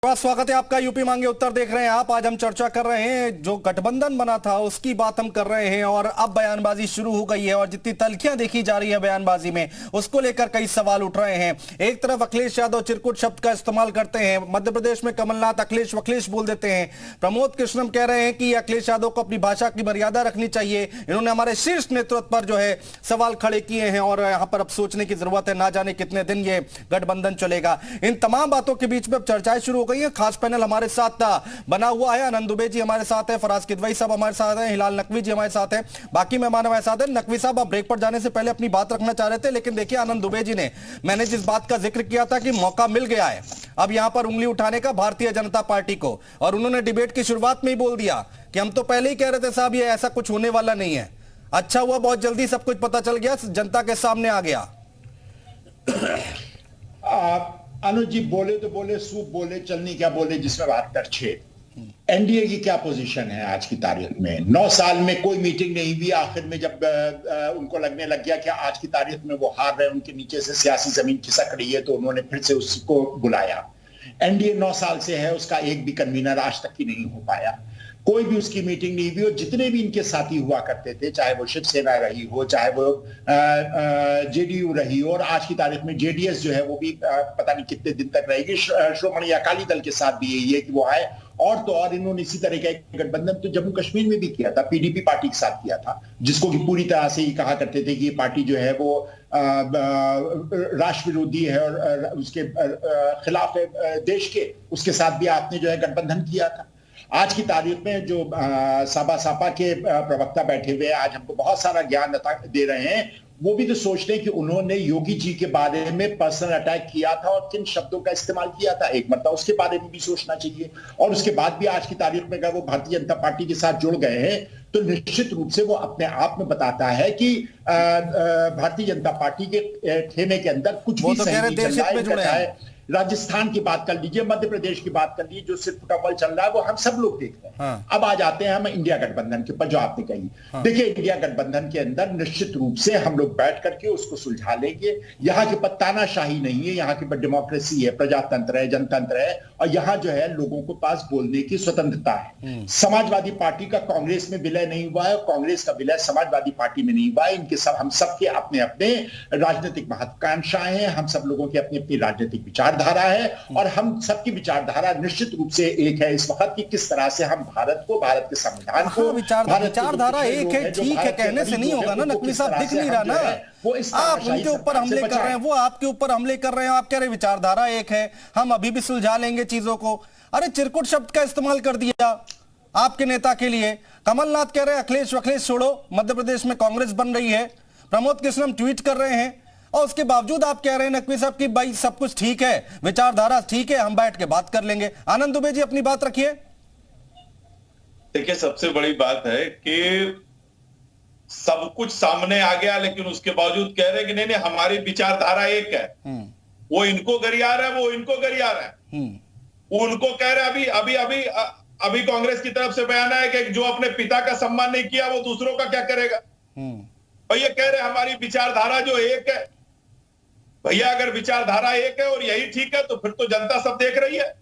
स्वागत है आपका। यूपी मांगे उत्तर देख रहे हैं आप। आज हम चर्चा कर रहे हैं जो गठबंधन बना था उसकी बात हम कर रहे हैं और अब बयानबाजी शुरू हो गई है और जितनी तल्खियां देखी जा रही है बयानबाजी में उसको लेकर कई सवाल उठ रहे हैं। एक तरफ अखिलेश यादव चिरकुट शब्द का इस्तेमाल करते हैं, मध्य प्रदेश में कमलनाथ अखिलेश वखिलेश बोल देते हैं। प्रमोद कृष्णम कह रहे हैं कि अखिलेश यादव को अपनी भाषा की मर्यादा रखनी चाहिए। इन्होंने हमारे शीर्ष नेतृत्व पर जो है सवाल खड़े किए हैं और यहाँ पर अब सोचने की जरूरत है, ना जाने कितने दिन ये गठबंधन चलेगा। इन तमाम बातों के बीच में अब चर्चाएं शुरू हो गई है। खास पैनल हमारे साथ बना हुआ है। आनंद दुबे जी हमारे साथ है, फराज किदवई साहब हमारे साथ हैं, हिलाल नकवी जी हमारे साथ हैं, बाकी मेहमान हमारे साथ हैं। नकवी साहब आप ब्रेक पर जाने से पहले अपनी बात रखना चाह रहे थे, लेकिन देखिए आनंद दुबे जी ने, मैंने जिस बात का जिक्र किया था कि मौका मिल गया है अब यहां पर उंगली उठाने का भारतीय जनता पार्टी को, और उन्होंने डिबेट की शुरुआत में ही बोल दिया कि हम तो पहले ही कह रहे थे साहब ये ऐसा कुछ होने वाला नहीं है। अच्छा हुआ बहुत जल्दी सब कुछ पता चल गया, जनता के सामने आ गया। अनुज जी बोले तो बोले, सूप बोले, चलनी क्या बोले, जिसमें बात कर छे। एनडीए की क्या पोजीशन है आज की तारीख में? 9 साल में कोई मीटिंग नहीं हुई। आखिर में जब उनको लगने लग गया कि आज की तारीख में वो हार रहे हैं, उनके नीचे से सियासी जमीन खिसक रही है, तो उन्होंने फिर से उसको बुलाया। एनडीए 9 साल से है, उसका एक भी कन्वीनर आज तक ही नहीं हो पाया। कोई भी उसकी मीटिंग नहीं हुई और जितने भी इनके साथी हुआ करते थे, चाहे वो शिवसेना रही हो, चाहे वो जेडीयू रही हो, और आज की तारीख में जेडीएस जो है वो भी पता नहीं कितने दिन तक रहेगी। श्रोमणी अकाली दल के साथ भी यही है कि वो आए। और तो और इन्होंने इसी तरह का एक गठबंधन तो जम्मू कश्मीर में भी किया था, पीडीपी पार्टी के साथ किया था, जिसको कि पूरी तरह से ही कहा करते थे कि ये पार्टी जो है वो राष्ट्र विरोधी है और उसके खिलाफ है देश के। उसके साथ भी आपने जो है गठबंधन किया था। आज की तारीख में जो सापा के प्रवक्ता बैठे हुए आज हमको बहुत सारा ज्ञान दे रहे हैं, वो भी तो सोचते हैं कि उन्होंने योगी जी के बारे में पर्सनल अटैक किया था और किन शब्दों का इस्तेमाल किया था, एक मतलब उसके बारे में भी सोचना चाहिए। और उसके बाद भी आज की तारीख में अगर वो भारतीय जनता पार्टी के साथ जुड़ गए हैं तो निश्चित रूप से वो अपने आप में बताता है कि भारतीय जनता पार्टी के खेमे के अंदर कुछ भी सही नहीं चल रहा है। राजस्थान की बात कर लीजिए, मध्य प्रदेश की बात कर लीजिए, जो सिर्फ फुटबॉल चल रहा है वो हम सब लोग देख रहे हैं। हाँ। अब आ जाते हैं हम इंडिया गठबंधन के ऊपर, जो आपने कही। हाँ। देखिए इंडिया गठबंधन के अंदर निश्चित रूप से हम लोग बैठ करके उसको सुलझा लेंगे। यहाँ के ऊपर तानाशाही नहीं है, यहाँ के ऊपर डेमोक्रेसी है, प्रजातंत्र है, जनतंत्र है, और यहाँ जो है लोगों को पास बोलने की स्वतंत्रता है। समाजवादी पार्टी का कांग्रेस में विलय नहीं हुआ है, कांग्रेस का विलय समाजवादी पार्टी में नहीं हुआ है। इनके सब हम सबके अपने अपने राजनीतिक महत्वाकांक्षाएं हैं, हम सब लोगों की अपनी अपनी राजनीतिक विचारधारा है, और हम सबकी विचारधारा निश्चित रूप से एक है इस वक्त कि किस तरह से हम भारत को, भारत के संविधान को, विचारधारा एक है, ठीक है, कहने से नहीं होगा ना। नकवी साहब दिख नहीं रहा ना, वो आप उनके ऊपर हमले कर रहे हैं, वो आपके ऊपर हमले कर रहे हैं। आप कह रहे विचारधारा एक है, हम अभी भी सुलझा लेंगे चीजों को। अरे चिरकुट शब्द का इस्तेमाल कर दिया आपके नेता के लिए। कमलनाथ कह रहे हैं अखिलेश वखिलेश छोड़ो, मध्य प्रदेश में कांग्रेस बन रही है। प्रमोद कृष्णम ट्वीट कर रहे हैं, और उसके बावजूद आप कह रहे हैं नकवी साहब कि भाई सब कुछ ठीक है, विचारधारा ठीक है, हम बैठ के बात कर लेंगे। आनंद दुबे जी अपनी बात रखिए। देखिए सबसे बड़ी बात है कि सब कुछ सामने आ गया, लेकिन उसके बावजूद कह रहे हैं कि नहीं नहीं हमारी विचारधारा एक है। वो इनको गरिया रहा है, वो इनको गरिया रहा है। उनको कह रहे अभी अभी अभी अभी कांग्रेस की तरफ से बयान आया कि जो अपने पिता का सम्मान नहीं किया वो दूसरों का क्या करेगा। और ये कह रहे हमारी विचारधारा जो एक है। भैया अगर विचारधारा एक है और यही ठीक है तो फिर तो जनता सब देख रही है।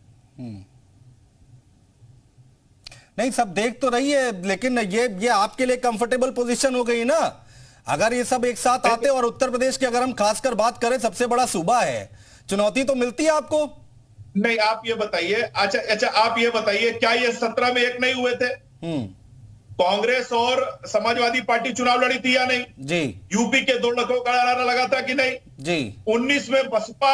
नहीं सब देख तो रही है, लेकिन ये आपके लिए कंफर्टेबल पोजीशन हो गई ना। अगर ये सब एक साथ आते और उत्तर प्रदेश की अगर हम खासकर बात करें, सबसे बड़ा सूबा है, चुनौती तो मिलती है आपको। नहीं आप ये बताइए, अच्छा आप ये बताइए, क्या ये 17 में एक नहीं हुए थे? कांग्रेस और समाजवादी पार्टी चुनाव लड़ी थी या नहीं जी? यूपी के 2 लाखों का नारा लगा था कि नहीं जी? 19 में बसपा,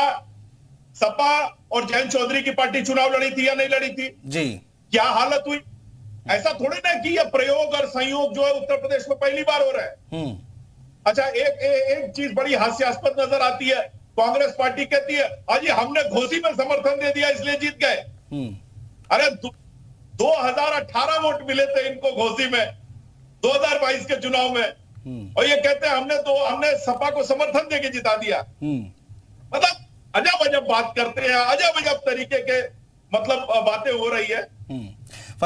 सपा और जयंत चौधरी की पार्टी चुनाव लड़ी थी या नहीं लड़ी थी जी? क्या हालत हुई? ऐसा थोड़ी ना कि यह प्रयोग और संयोग जो है उत्तर प्रदेश में पहली बार हो रहा है। अच्छा एक चीज बड़ी हास्यास्पद नजर आती है, कांग्रेस पार्टी कहती है अजी हमने घोसी में समर्थन दे दिया इसलिए जीत गए। अरे 2018 वोट मिले थे इनको घोसी में 2022 के चुनाव में, और ये कहते हैं हमने सपा को समर्थन देके जिता दिया। मतलब अजब अजब बात करते हैं, अजब अजब तरीके के मतलब बातें हो रही है।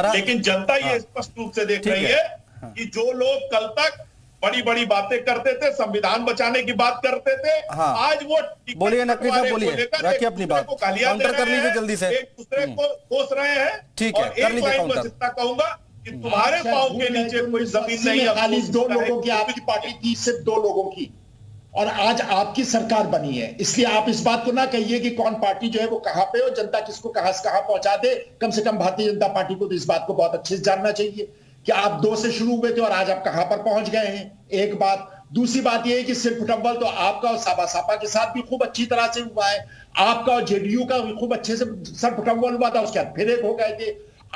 लेकिन जनता ये स्पष्ट रूप से देख रही है कि जो लोग कल तक बड़ी बड़ी बातें करते थे, संविधान बचाने की बात करते थे। हाँ। आज वो बोलिए नकवी साहब, बोलिए, रखिए अपनी बात, काउंटर कर लीजिए जल्दी से। एक दूसरे को कोस रहे हैं। ठीक है, और कर एक लीजिए लाइन बस काउंटर। इतना कहूंगा कि तुम्हारे पाँव के नीचे कोई जमीन नहीं है। खाली 2 लोगों की आपकी पार्टी थी, सिर्फ 2 लोगों की, और आज आपकी सरकार बनी है। इसलिए आप इस बात को ना कहिए कि कौन पार्टी जो है वो कहां पे हो, जनता किसको कहां से कहां पहुंचा दे। कम से कम भारतीय जनता पार्टी को तो इस बात को बहुत अच्छे से जानना चाहिए कि आप 2 से शुरू हुए थे और आज आप कहां पर पहुंच गए हैं। एक बात। दूसरी बात यह है कि सिर्फ टंबल तो आपका और सापा के साथ भी खूब अच्छी तरह से हुआ है, आपका और जेडीयू का भी खूब अच्छे से सिर्फ टंबल हुआ था, उसके बाद फिर एक हो गए थे।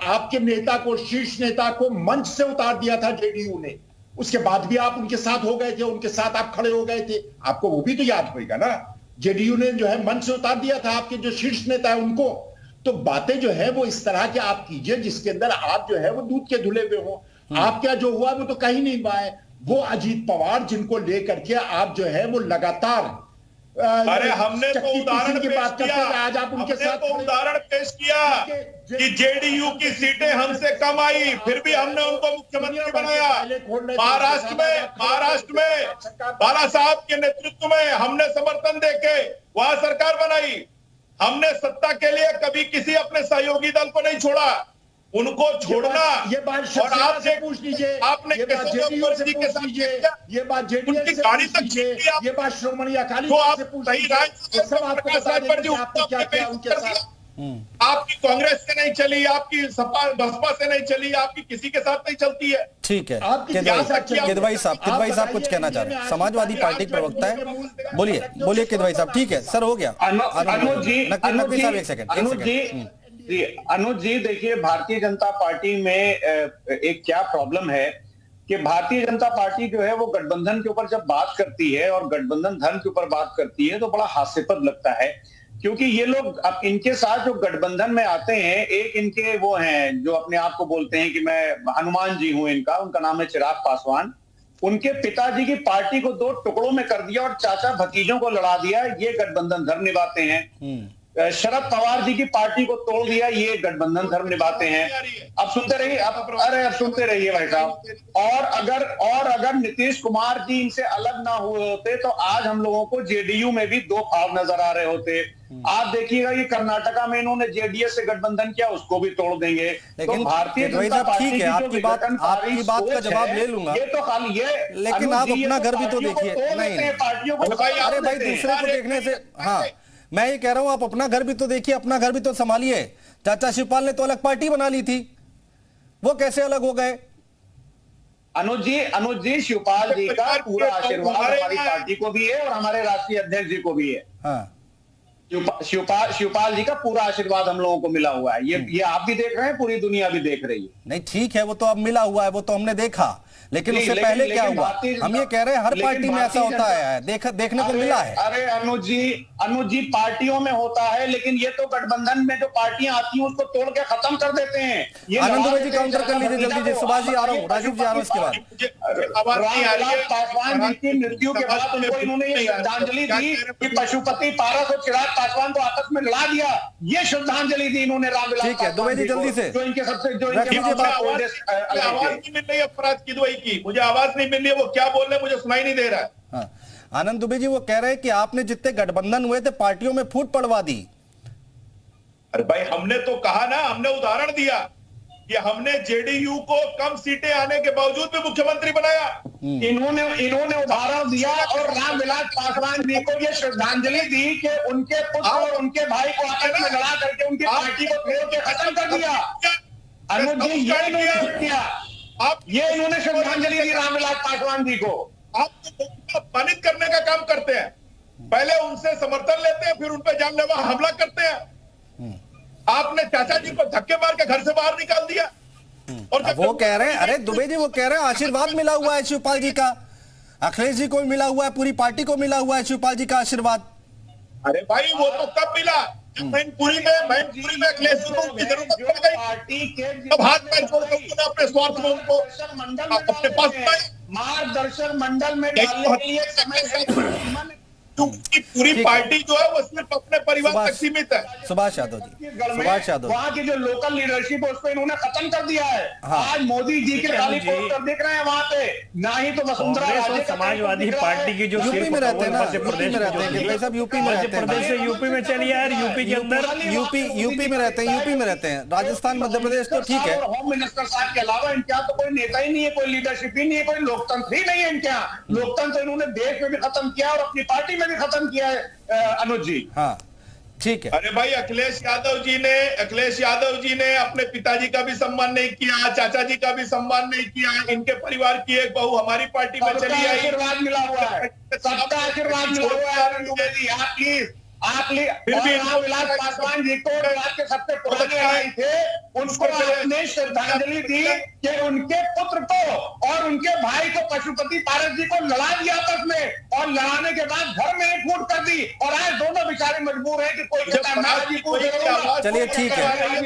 आपके नेता को, शीर्ष नेता को मंच से उतार दिया था जेडीयू ने, उसके बाद भी आप उनके साथ हो गए थे, उनके साथ आप खड़े हो गए थे। आपको वो भी तो याद होगा ना, जेडीयू ने जो है मंच से उतार दिया था आपके जो शीर्ष नेता है उनको। तो बातें जो है वो इस तरह की आप कीजिए जिसके अंदर आप जो है वो दूध के धुले हुए हो। आप क्या जो हुआ वो तो कहीं नहीं हुआ है। वो अजीत पवार जिनको लेकर के आप जो है वो लगातार अरे हमने तो उदाहरण की बात करते हैं, आज आप उनके साथ तो उदाहरण पेश किया कि जेडीयू की सीटें हमसे कम आई, फिर भी हमने उनको मुख्यमंत्री बनाया। महाराष्ट्र में बाला साहब के नेतृत्व में हमने समर्थन देके वहां सरकार बनाई। हमने सत्ता के लिए कभी किसी अपने सहयोगी दल को नहीं छोड़ा। उनको छोड़ना ये बात और आपसे पूछ लीजिए, आपने ये बात जेडीयू से पूछ लीजिए, ये बात जेडीयू से पूछ लीजिए, ये बात श्रोमणी अकाली दल से पूछ लीजिए, सब आपको बता देंगे आपने क्या किया उनके साथ। आपकी कांग्रेस से नहीं चली, आपकी सपा बसपा से नहीं चली, आपकी किसी के साथ नहीं चलती है। ठीक है, आपकी किदवाई साहब कुछ कहना चाह रहे हैं, समाजवादी पार्टी के प्रवक्ता है, बोलिए किदवाई साहब। ठीक है सर, हो गया। अनुज जी, नकवी साहब एक सेकंड। अनुज जी देखिए, भारतीय जनता पार्टी में एक क्या प्रॉब्लम है कि भारतीय जनता पार्टी जो है वो गठबंधन के ऊपर जब बात करती है और गठबंधन धर्म के ऊपर बात करती है तो बड़ा हास्यास्पद लगता है, क्योंकि ये लोग अब इनके साथ जो गठबंधन में आते हैं, एक इनके वो हैं जो अपने आप को बोलते हैं कि मैं हनुमान जी हूं, उनका नाम है चिराग पासवान। उनके पिताजी की पार्टी को 2 टुकड़ों में कर दिया और चाचा भतीजों को लड़ा दिया, ये गठबंधन धर्म निभाते हैं। शरद पवार जी की पार्टी को तोड़ दिया, ये गठबंधन धर्म निभाते हैं। अब सुनते रहिए, अब सुनते रहिए भाई साहब। और अगर नीतीश कुमार जी इनसे अलग ना हुए होते तो आज हम लोगों को जेडीयू में भी 2 फाव नजर आ रहे होते। आप देखिएगा ये कर्नाटका में इन्होंने जेडीएस से गठबंधन किया, उसको भी तोड़ देंगे। तो भारतीय जनता पार्टी की आपकी बात का जवाब ले लूंगा, ये तो खाली ये, लेकिन आप अपना घर भी तो देखिए। नहीं पार्टियों को, अरे भाई दूसरे को देखने से, हाँ मैं ये कह रहा हूं आप अपना घर भी तो देखिए, अपना घर भी तो संभालिए। चाचा शिवपाल ने तो अलग पार्टी बना ली थी, वो कैसे अलग हो गए? अनुज जी शिवपाल जी का पूरा आशीर्वाद हमारी पार्टी को भी है और हमारे राष्ट्रीय अध्यक्ष जी को भी है। हाँ। शिवपाल जी का पूरा आशीर्वाद हम लोगों को मिला हुआ है, ये आप भी देख रहे हैं, पूरी दुनिया भी देख रही है। नहीं ठीक है, वो तो अब मिला हुआ है, वो तो हमने देखा, लेकिन उससे पहले क्या हुआ? हम ये कह रहे हैं हर पार्टी में ऐसा होता है, देखने को मिला है। अरे अनुज जी पार्टियों में होता है, लेकिन ये तो गठबंधन में जो पार्टियां आती हैं उसको तोड़ के खत्म कर देते हैं। आनंद दुबे जी काउंटर कर लीजिए जल्दी जी। सुभाष जी आ रहा हूँ, राजीव जी आ रहा हूँ इसके बाद। पासवान जी की मृत्यु के बाद उनको इन्होंने ये श्रद्धांजलि दी कि पशुपति पारस और चिराग पासवान को आपस में लड़ा दिया, ये श्रद्धांजलि दी इन्होंने रामविलास। ठीक है दुबे जी जल्दी से, जो इनके सबसे आवाज नहीं मिल रही अपराध की दुबई की, मुझे आवाज नहीं मिल रही है, वो क्या बोल रहे हैं मुझे सुनाई नहीं दे रहा है। हाँ। आनंद दुबे जी वो कह रहे हैं कि आपने जितने गठबंधन हुए थे पार्टियों में फूट पड़वा दी। अरे भाई हमने तो कहा ना, हमने उदाहरण दिया कि हमने जेडीयू को कम सीटें आने के बावजूद भी मुख्यमंत्री बनाया। इन्होंने उदाहरण दिया और रामविलास पासवान जी को ये श्रद्धांजलि दी कि उनके पुत्र और उनके भाई को आपस में लड़ा करके उनकी पार्टी को तोड़ के खत्म कर दिया। अनुज जी ये इन्होंने श्रद्धांजलि दी रामविलास पासवान जी को। आप अपमानित करने का काम करते हैं, पहले उनसे समर्थन लेते हैं, फिर उन पर जानलेवा हमला करते हैं। आपने चाचा जी को धक्के मार के घर से बाहर निकाल दिया। और वो कह रहे हैं, अरे दुबे जी वो कह रहे हैं आशीर्वाद मिला हुआ है शिवपाल जी का, अखिलेश जी को भी मिला हुआ है, पूरी पार्टी को मिला हुआ है शिवपाल जी का आशीर्वाद। अरे भाई वो तो कब मिला? मैनपुरी में अखिलेश जी को उनकी जरूरत पड़ गई, अब हाथ पैर छोड़ के उन्होंने अपने स्वार्थ में उनको अपने पास मार्गदर्शन मंडल में डालने के लिए समय क्योंकि पूरी ठीक है। पार्टी जो है वो सिर्फ अपने परिवार तक सीमित है। सुभाष यादव जी, सुभाष यादव वहाँ की जो लोकल लीडरशिप है उसको इन्होंने खत्म कर दिया है। हाँ। आज मोदी जी के खाली पोस्टर दिख रहे हैं वहाँ पे, ना ही तो वसुंधरा कांग्रेस राजे और का समाजवादी दिख रहा है। पार्टी की जो यूपी में रहते हैं ना, मध्य यूपी प्रदेश में रहते हैं कि भाई साहब यूपी में मध्य रहते हैं, प्रदेश से यूपी में चलिए यार, यूपी के अंदर यूपी में रहते हैं, यूपी में रहते हैं, राजस्थान मध्य प्रदेश तो ठीक है। और होम मिनिस्टर साहब के अलावा इनके यहाँ तो कोई नेता ही नहीं है, कोई लीडरशिप ही नहीं है, कोई लोकतंत्र ही नहीं है इनके यहाँ। लोकतंत्र इन्होंने देश में भी खत्म किया और अपनी पार्टी में भी खत्म किया है। अनुज जी, हाँ ठीक है। अरे भाई अखिलेश यादव जी ने अपने पिताजी का भी सम्मान नहीं किया, चाचा जी का भी सम्मान नहीं किया। इनके परिवार की एक बहू हमारी पार्टी में चली आई, आशीर्वाद मिला हुआ है, सबका आशीर्वाद मिला हुआ है। आप फिर भी रामविलास पासवान जी को राज्य के सबसे पुराने आई थे, उनको आपने श्रद्धांजलि दी कि उनके पुत्र को और उनके भाई को पशुपति पारस जी को लड़ा दिया आपस में, और लड़ाने के बाद घर में ही फूट कर दी, और आज दोनों बेचारे मजबूर हैं कि कोई कहता है, चलिए ठीक है।